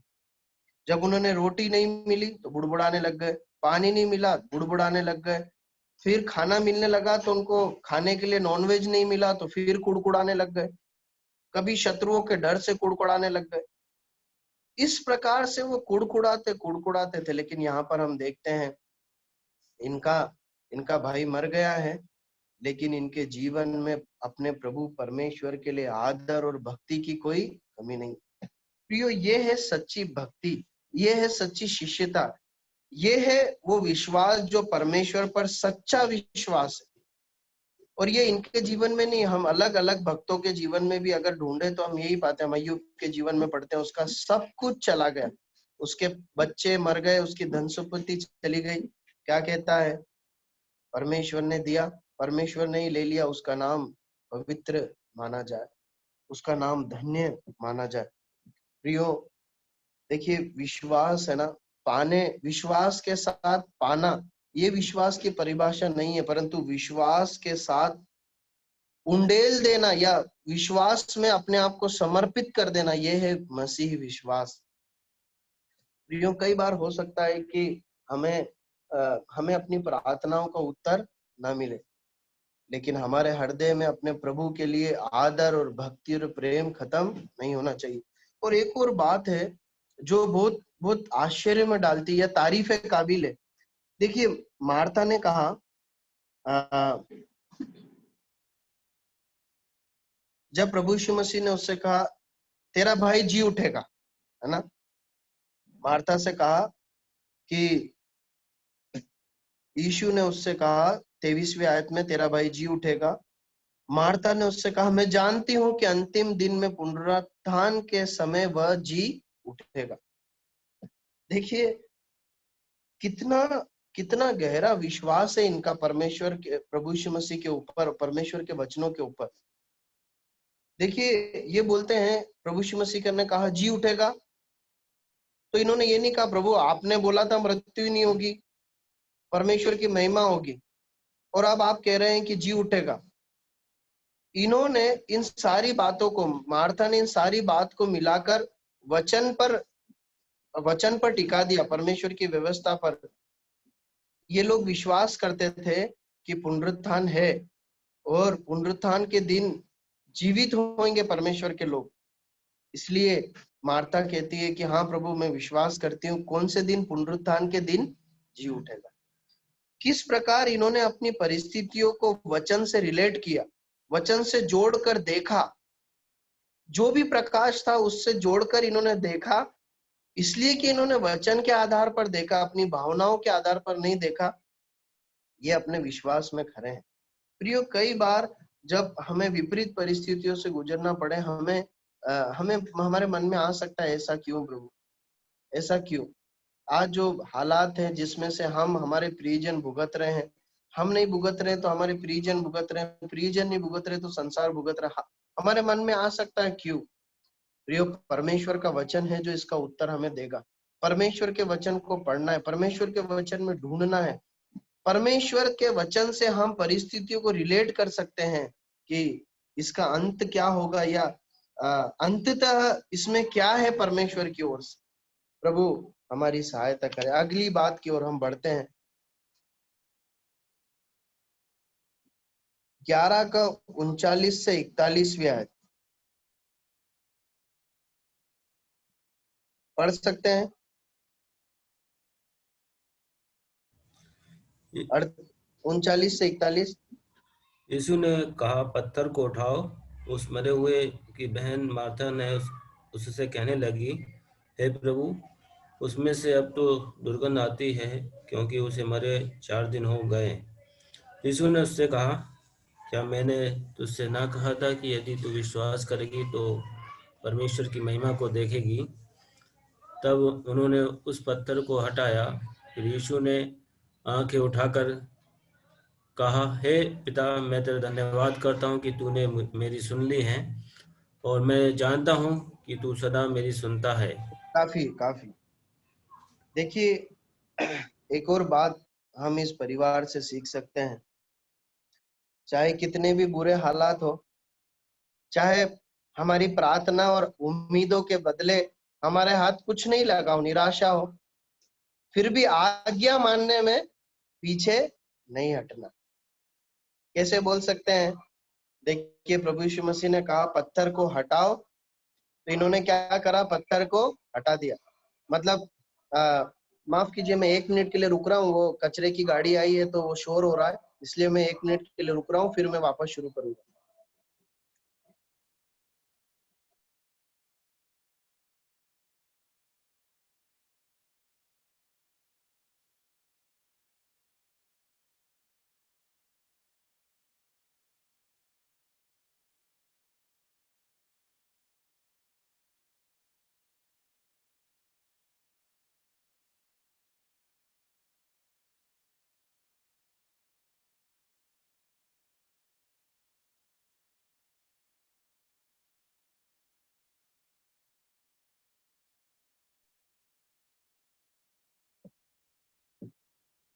जब उन्होंने रोटी नहीं मिली तो बुड़बुड़ाने लग गए, पानी नहीं मिला बुड़बुड़ाने लग गए, फिर खाना मिलने लगा तो उनको खाने के लिए नॉनवेज नहीं मिला तो फिर कुड़कुड़ाने लग गए, कभी शत्रुओं के डर से कुड़कुड़ाने लग गए। इस प्रकार से वो कुड़कुड़ाते थे। लेकिन यहाँ पर हम देखते हैं इनका भाई मर गया है, लेकिन इनके जीवन में अपने प्रभु परमेश्वर के लिए आदर और भक्ति की कोई कमी नहीं। प्रियो, ये है सच्ची भक्ति, ये है सच्ची शिष्यता, ये है वो विश्वास जो परमेश्वर पर सच्चा विश्वास है। और ये इनके जीवन में नहीं, हम अलग अलग भक्तों के जीवन में भी अगर ढूंढे तो हम यही पाते हैं। हम अय्यूब के जीवन में पढ़ते हैं, उसका सब कुछ चला गया, उसके बच्चे मर गए, उसकी धन संपत्ति चली गई। क्या कहता है? परमेश्वर ने दिया, परमेश्वर ने ही ले लिया, उसका नाम पवित्र माना जाए, उसका नाम धन्य माना जाए। प्रियो, देखिए विश्वास है ना, पाने, विश्वास के साथ पाना, ये विश्वास की परिभाषा नहीं है, परंतु विश्वास के साथ उंडेल देना या विश्वास में अपने आप को समर्पित कर देना, ये है मसीह विश्वास। प्रियो, कई बार हो सकता है कि हमें अपनी प्रार्थनाओं का उत्तर ना मिले, लेकिन हमारे हृदय में अपने प्रभु के लिए आदर और भक्ति और प्रेम खत्म नहीं होना चाहिए। और एक और बात है जो बहुत बहुत आश्चर्य में डालती है, तारीफ के काबिल है। देखिए, मार्था ने कहा, जब प्रभु यीशु मसीह ने उससे कहा तेरा भाई जी उठेगा, है ना, मार्था से कहा कि यीशु ने उससे कहा 23वीं आयत में, तेरा भाई जी उठेगा। मार्था ने उससे कहा, मैं जानती हूं कि अंतिम दिन में पुनरुत्थान के समय वह जी उठेगा। देखिए कितना कितना गहरा विश्वास है इनका परमेश्वर के, प्रभु यीशु मसीह के ऊपर, परमेश्वर के वचनों के ऊपर। देखिए ये बोलते हैं प्रभु यीशु मसीह ने कहा जी उठेगा, तो इन्होंने ये नहीं कहा प्रभु आपने बोला था मृत्यु नहीं होगी, परमेश्वर की महिमा होगी, और अब आप कह रहे हैं कि जी उठेगा। इन्होंने इन सारी बातों को, मार्था ने इन सारी बात को मिलाकर वचन पर टिका दिया, परमेश्वर की व्यवस्था पर। ये लोग विश्वास करते थे कि पुनरुत्थान है और पुनरुत्थान के दिन जीवित होंगे परमेश्वर के लोग। इसलिए मार्था कहती है कि हाँ प्रभु, मैं विश्वास करती हूँ। कौन से दिन? पुनरुत्थान के दिन जी उठेगा। किस प्रकार इन्होंने अपनी परिस्थितियों को वचन से रिलेट किया, वचन से जोड़कर देखा, जो भी प्रकाश था उससे जोड़कर इन्होंने देखा, इसलिए कि इन्होंने वचन के आधार पर देखा, अपनी भावनाओं के आधार पर नहीं देखा। ये अपने विश्वास में खरे हैं। प्रियो, कई बार जब हमें विपरीत परिस्थितियों से गुजरना पड़े, हमें हमारे मन में आ सकता है ऐसा क्यों प्रभु, ऐसा क्यों? आज जो हालात हैं जिसमें से हम, हमारे प्रियजन भुगत रहे हैं, हम नहीं भुगत रहे तो हमारे प्रियजन भुगत रहे हैं, प्रियजन नहीं भुगत रहे तो संसार भुगत रहा, हमारे मन में आ सकता है क्यों? प्रियो, परमेश्वर का वचन है जो इसका उत्तर हमें देगा। परमेश्वर के वचन को पढ़ना है, परमेश्वर के वचन में ढूंढना है, परमेश्वर के वचन से हम परिस्थितियों को रिलेट कर सकते हैं कि इसका अंत क्या होगा, या अंततः इसमें क्या है परमेश्वर की ओर से। प्रभु हमारी सहायता करे। अगली बात की ओर हम बढ़ते हैं। 11 का 39 से 41वीं आयत पढ़ सकते हैं? 39 से 41। यीशु ने कहा, पत्थर को उठाओ। उस मरे हुए की बहन मार्था ने उससे कहने लगी, हे प्रभु, उसमें से अब तो दुर्गंध आती है, क्योंकि उसे मरे 4 दिन हो गए। यीशु ने उससे कहा, क्या मैंने तुझसे ना कहा था कि यदि तू विश्वास करेगी तो परमेश्वर की महिमा को देखेगी? तब उन्होंने उस पत्थर को हटाया। फिर यीशु ने आंखें उठाकर कहा, हे पिता, मैं तेरा धन्यवाद करता हूँ कि तूने मेरी सुन ली है, और मैं जानता हूँ कि तू सदा मेरी सुनता है। काफी। देखिए एक और बात हम इस परिवार से सीख सकते हैं। चाहे कितने भी बुरे हालात हो, चाहे हमारी प्रार्थना और उम्मीदों के बदले हमारे हाथ कुछ नहीं लगा हो, निराशा हो, फिर भी आज्ञा मानने में पीछे नहीं हटना। कैसे बोल सकते हैं? देखिए प्रभु यीशु मसीह ने कहा पत्थर को हटाओ, तो इन्होंने क्या करा? पत्थर को हटा दिया। मतलब माफ कीजिए, मैं 1 मिनट के लिए रुक रहा हूँ, वो कचरे की गाड़ी आई है तो वो शोर हो रहा है, इसलिए मैं 1 मिनट के लिए रुक रहा हूँ, फिर मैं वापस शुरू करूंगा।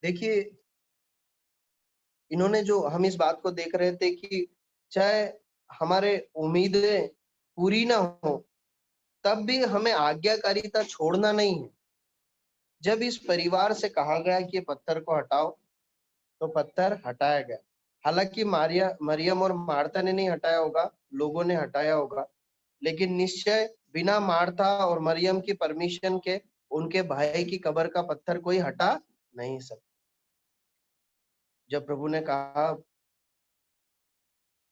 देखिए, इन्होंने जो हम इस बात को देख रहे थे कि चाहे हमारे उम्मीदें पूरी ना हो, तब भी हमें आज्ञाकारिता छोड़ना नहीं है। जब इस परिवार से कहा गया कि ये पत्थर को हटाओ, तो पत्थर हटाया गया। हालांकि मरियम और मार्था ने नहीं हटाया होगा, लोगों ने हटाया होगा, लेकिन निश्चय बिना मार्था और मरियम की परमिशन के उनके भाई की कब्र का पत्थर कोई हटा नहीं सकता। जब प्रभु ने कहा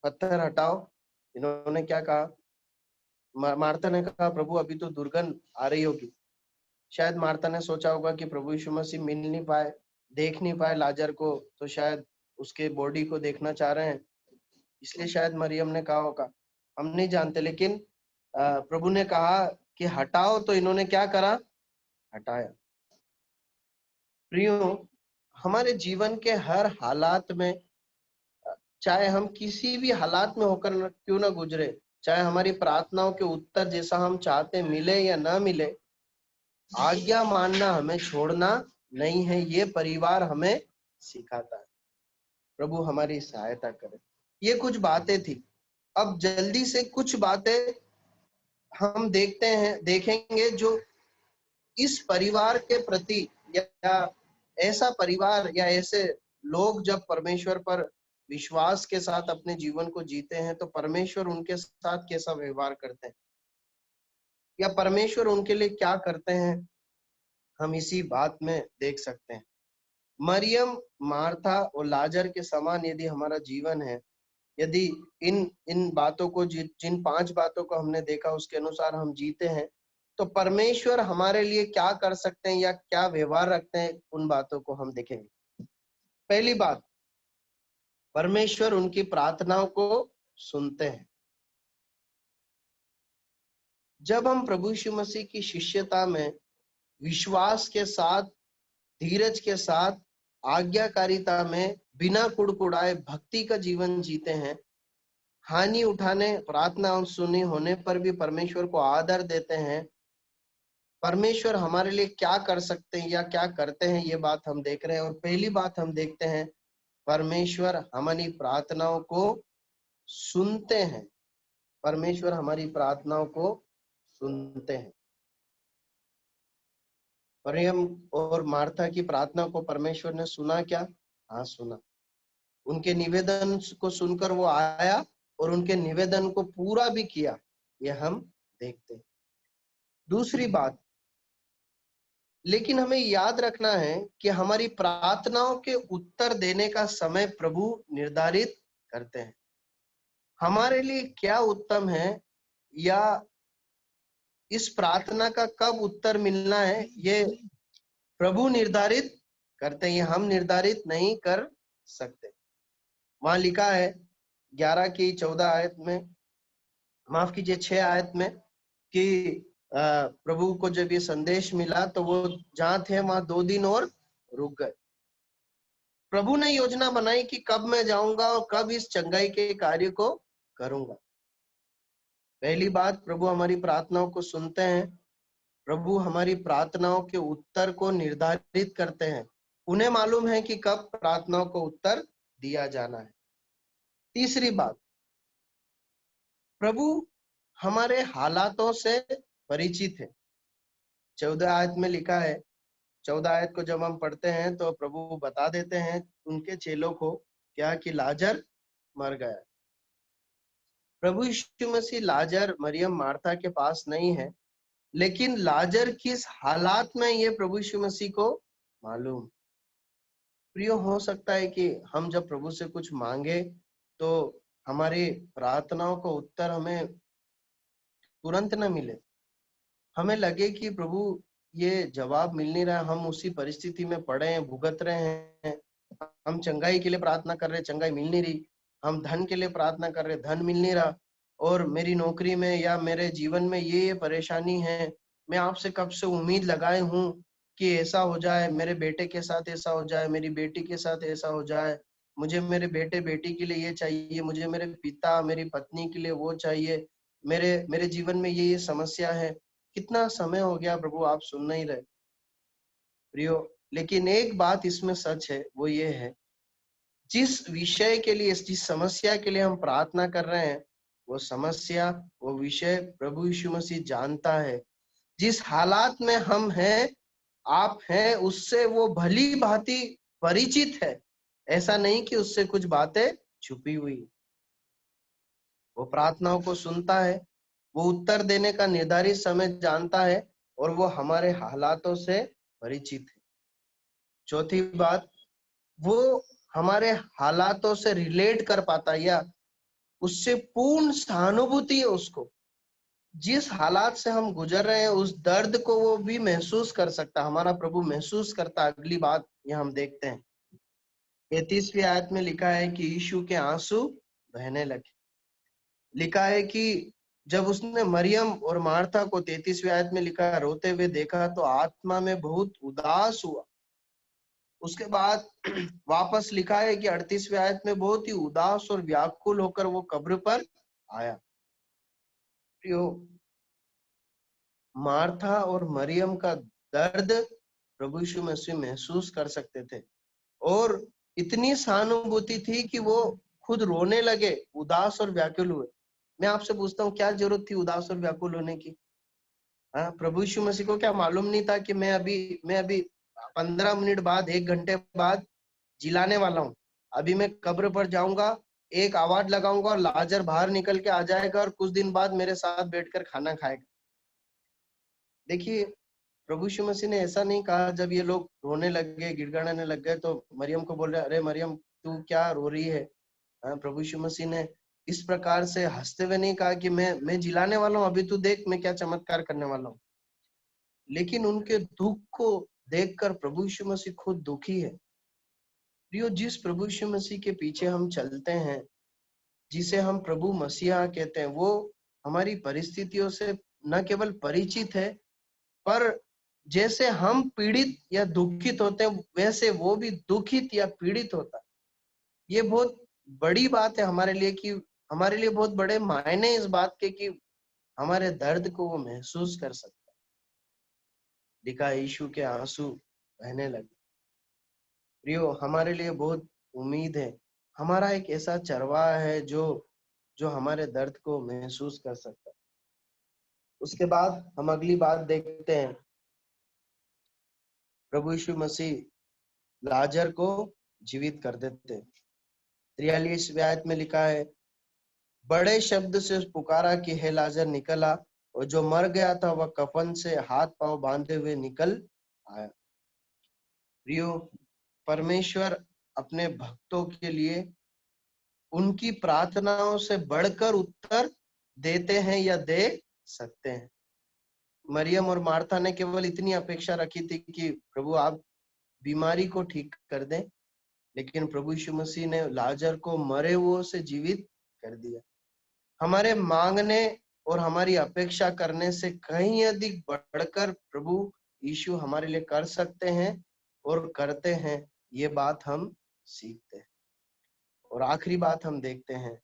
पत्थर हटाओ, इन्होंने क्या कहा? मार्था ने कहा प्रभु अभी तो दुर्गंध आ रही होगी। शायद मार्था ने सोचा होगा कि प्रभु यीशु मसीह मिल नहीं पाए, देख नहीं पाए लाजर को, तो शायद उसके बॉडी को देखना चाह रहे हैं, इसलिए शायद मरियम ने कहा होगा, हम नहीं जानते। लेकिन प्रभु ने कहा कि हटाओ, तो इन्होंने क्या करा? हटाया। प्रियो, हमारे जीवन के हर हालात में, चाहे हम किसी भी हालात में होकर क्यों ना गुजरे, चाहे हमारी प्रार्थनाओं के उत्तर जैसा हम चाहते मिले या ना मिले, आज्ञा मानना हमें छोड़ना नहीं है। ये परिवार हमें सिखाता है। प्रभु हमारी सहायता करे। ये कुछ बातें थी। अब जल्दी से कुछ बातें हम देखेंगे जो इस परिवार के प्रति, या ऐसा परिवार या ऐसे लोग जब परमेश्वर पर विश्वास के साथ अपने जीवन को जीते हैं, तो परमेश्वर उनके साथ कैसा व्यवहार करते हैं, या परमेश्वर उनके लिए क्या करते हैं, हम इसी बात में देख सकते हैं। मरियम, मार्था और लाजर के समान यदि हमारा जीवन है, यदि इन बातों को, जिन 5 बातों को हमने देखा उसके अनुसार हम जीते हैं, तो परमेश्वर हमारे लिए क्या कर सकते हैं या क्या व्यवहार रखते हैं, उन बातों को हम देखेंगे। पहली बात, परमेश्वर उनकी प्रार्थनाओं को सुनते हैं। जब हम प्रभु यीशु मसीह की शिष्यता में विश्वास के साथ, धीरज के साथ, आज्ञाकारिता में बिना कुड़कुड़ाए भक्ति का जीवन जीते हैं, हानि उठाने, प्रार्थना सुनी होने पर भी परमेश्वर को आदर देते हैं, परमेश्वर हमारे लिए क्या कर सकते हैं या क्या करते हैं, ये बात हम देख रहे हैं। और पहली बात हम देखते हैं, परमेश्वर हमारी प्रार्थनाओं को सुनते हैं। परमेश्वर हमारी प्रार्थनाओं को सुनते हैं। मरियम और मार्था की प्रार्थना को परमेश्वर ने सुना क्या? हाँ, सुना। उनके निवेदन को सुनकर वो आया और उनके निवेदन को पूरा भी किया, ये हम देखते हैं। दूसरी बात, लेकिन हमें याद रखना है कि हमारी प्रार्थनाओं के उत्तर देने का समय प्रभु निर्धारित करते हैं। हमारे लिए क्या उत्तम है या इस प्रार्थना का कब उत्तर मिलना है, ये प्रभु निर्धारित करते हैं, हम निर्धारित नहीं कर सकते। वहां लिखा है 11 की 14 आयत में, माफ कीजिए 6 आयत में, कि प्रभु को जब ये संदेश मिला तो वो जहां थे वहां 2 दिन और रुक गए। प्रभु ने योजना बनाई कि कब मैं जाऊंगा और कब इस चंगाई के कार्य को करूंगा। पहली बात, प्रभु हमारी प्रार्थनाओं को सुनते हैं। प्रभु हमारी प्रार्थनाओं के उत्तर को निर्धारित करते हैं। उन्हें मालूम है कि कब प्रार्थनाओं को उत्तर दिया जाना है। तीसरी बात, प्रभु हमारे हालातों से परिचित है। 14 आयत में लिखा है, 14 आयत को जब हम पढ़ते हैं तो प्रभु बता देते हैं उनके चेलों को क्या, कि लाजर मर गया। प्रभु यीशु मसीह लाजर, मरियम, मार्था के पास नहीं है, लेकिन लाजर किस हालात में ये प्रभु यीशु मसीह को मालूम। प्रिय, हो सकता है कि हम जब प्रभु से कुछ मांगे तो हमारी प्रार्थनाओं को उत्तर हमें तुरंत न मिले, हमें लगे कि प्रभु ये जवाब मिल नहीं रहा, हम उसी परिस्थिति में पड़े हैं, भुगत रहे हैं। हम चंगाई के लिए प्रार्थना कर रहे, चंगाई मिल नहीं रही, हम धन के लिए प्रार्थना कर रहे, धन मिल नहीं रहा, और मेरी नौकरी में या मेरे जीवन में ये परेशानी है, मैं आपसे कब से उम्मीद लगाए हूँ कि ऐसा हो जाए, मेरे बेटे के साथ ऐसा हो जाए, मेरी बेटी के साथ ऐसा हो जाए, मुझे मेरे बेटे बेटी के लिए ये चाहिए, मुझे मेरे पिता मेरी पत्नी के लिए वो चाहिए, मेरे जीवन में ये समस्या है। कितना समय हो गया प्रभु, आप सुन नहीं रहे। प्रियो, लेकिन एक बात इसमें सच है, वो ये है, जिस विषय के लिए, जिस समस्या के लिए हम प्रार्थना कर रहे हैं, वो समस्या, वो विषय प्रभु यीशु मसीह जानता है। जिस हालात में हम हैं, आप हैं, उससे वो भली भांति परिचित है। ऐसा नहीं कि उससे कुछ बातें छुपी हुई। वो प्रार्थनाओं को सुनता है, वो उत्तर देने का निर्धारित समय जानता है, और वो हमारे हालातों से परिचित है। चौथी बात, वो हमारे हालातों से रिलेट कर पाता है, या उससे पूर्ण सहानुभूति है उसको। जिस हालात से हम गुजर रहे हैं, उस दर्द को वो भी महसूस कर सकता, हमारा प्रभु महसूस करता। अगली बात यह हम देखते हैं, 33वीं आयत में लिखा है कि यीशु के आंसू बहने लगे। लिखा है कि जब उसने मरियम और मार्था को 33वीं आयत में लिखा है रोते हुए देखा, तो आत्मा में बहुत उदास हुआ। उसके बाद वापस लिखा है कि 38वीं आयत में बहुत ही उदास और व्याकुल होकर वो कब्र पर आया। मार्था और मरियम का दर्द प्रभु यीशु मसीह महसूस कर सकते थे, और इतनी सहानुभूति थी कि वो खुद रोने लगे, उदास और व्याकुल हुए। मैं आपसे पूछता हूँ, क्या जरूरत थी उदास और व्याकुल होने की? हाँ, प्रभु यीशु मसीह को क्या मालूम नहीं था कि मैं अभी 15 मिनट बाद, 1 घंटे बाद जिलाने वाला हूँ। अभी मैं कब्र पर जाऊंगा, एक आवाज लगाऊंगा और लाजर बाहर निकल के आ जाएगा, और कुछ दिन बाद मेरे साथ बैठकर खाना खाएगा। देखिए, प्रभु यीशु मसीह ने ऐसा नहीं कहा। जब ये लोग रोने लग गए, गिड़गिड़ाने लग गए, तो मरियम को बोल रहे, अरे मरियम, तू क्या रो रही है? प्रभु यीशु मसीह ने इस प्रकार से हंसते हुए नहीं कहा कि मैं जिलाने वाला हूँ, अभी तू देख मैं क्या चमत्कार करने वाला हूँ। लेकिन उनके दुख को देखकर प्रभु यीशु मसीह खुद दुखी है। प्रियो, जिस प्रभु यीशु मसीह के पीछे हम चलते हैं, जिसे हम प्रभु मसीहा कहते हैं, वो हमारी परिस्थितियों से न केवल परिचित है, पर जैसे हम पीड़ित या दुखित होते हैं, वैसे वो भी दुखित या पीड़ित होता है। ये बहुत बड़ी बात है हमारे लिए, कि हमारे लिए बहुत बड़े मायने इस बात के कि हमारे दर्द को वो महसूस कर सकता है। लिखा, यीशु के आंसू बहने लगे। प्रियो, हमारे लिए बहुत उम्मीद है। हमारा एक ऐसा चरवाहा है जो हमारे दर्द को महसूस कर सकता है। उसके बाद हम अगली बात देखते हैं, प्रभु यीशु मसीह लाजर को जीवित कर देते हैं। 43वें आयत में लिखा है, बड़े शब्द से पुकारा कि हे लाजर निकल आ, और जो मर गया था वह कफन से हाथ पांव बांधे हुए निकल आया। प्रियो, परमेश्वर अपने भक्तों के लिए उनकी प्रार्थनाओं से बढ़कर उत्तर देते हैं या दे सकते हैं। मरियम और मार्था ने केवल इतनी अपेक्षा रखी थी कि प्रभु आप बीमारी को ठीक कर दें, लेकिन प्रभु यीशु मसीह ने लाजर को मरे हुए से जीवित कर दिया। हमारे मांगने और हमारी अपेक्षा करने से कहीं अधिक बढ़कर प्रभु यीशु हमारे लिए कर सकते हैं और करते हैं, ये बात हम सीखते हैं। और आखिरी बात हम देखते हैं,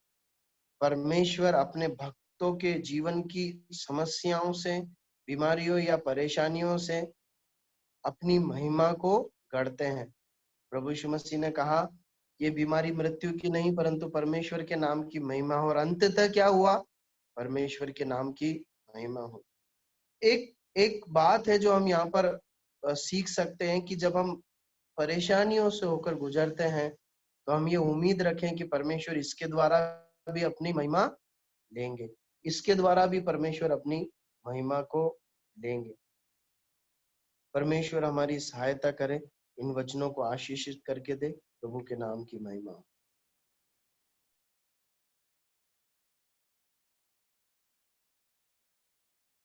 परमेश्वर अपने भक्तों के जीवन की समस्याओं से, बीमारियों या परेशानियों से अपनी महिमा को गढ़ते हैं। प्रभु यीशु मसीह ने कहा, ये बीमारी मृत्यु की नहीं परंतु परमेश्वर के नाम की महिमा हो, और अंततः क्या हुआ? परमेश्वर के नाम की महिमा हो। एक बात है जो हम यहाँ पर सीख सकते हैं कि जब हम परेशानियों से होकर गुजरते हैं, तो हम ये उम्मीद रखें कि परमेश्वर इसके द्वारा भी अपनी महिमा लेंगे, इसके द्वारा भी परमेश्वर अपनी महिमा को लेंगे। परमेश्वर हमारी सहायता करे, इन वचनों को आशीषित करके दे। प्रभु के नाम की महिमा हो।